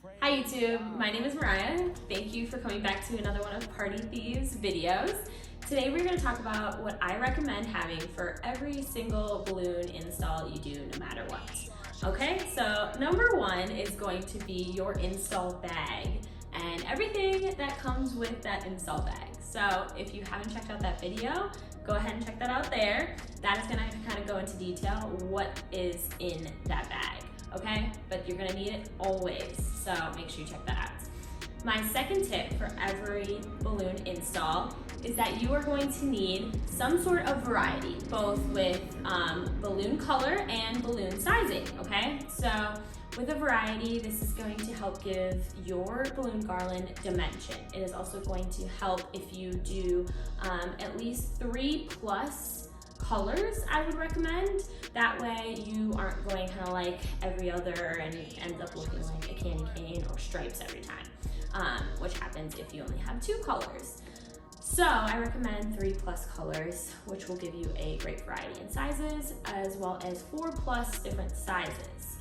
Hi YouTube, my name is Mariah. Thank you for coming back to another one of Party Thieves videos. Today we're going to talk about what I recommend having for every single balloon install you do no matter what. Okay, so number one is going to be your install bag and everything that comes with that install bag. So if you haven't checked out that video, go ahead and check that out there. That is going to kind of go into detail what is in that bag. Okay, but you're gonna need it always, so make sure you check that out. My second tip for every balloon install is that you are going to need some sort of variety, both with balloon color and balloon sizing, okay? So with a variety, this is going to help give your balloon garland dimension. It is also going to help if you do at least 3+ colors, I would recommend. That way you aren't going kind of like every other and ends up looking like a candy cane or stripes every time, which happens if you only have 2 colors. So I recommend 3+ colors, which will give you a great variety in sizes, as well as 4+ different sizes.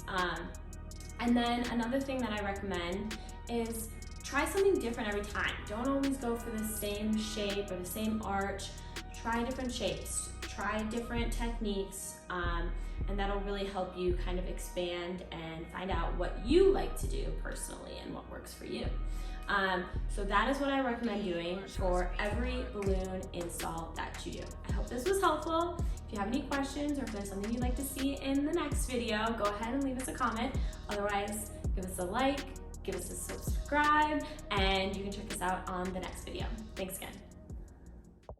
And then another thing that I recommend is try something different every time. Don't always go for the same shape or the same arch. Try different shapes, try different techniques, and that'll really help you kind of expand and find out what you like to do personally and what works for you. So that is what I recommend doing for every balloon install that you do. I hope this was helpful. If you have any questions or if there's something you'd like to see in the next video, go ahead and leave us a comment. Otherwise, give us a like, give us a subscribe, and you can check us out on the next video. Thanks again.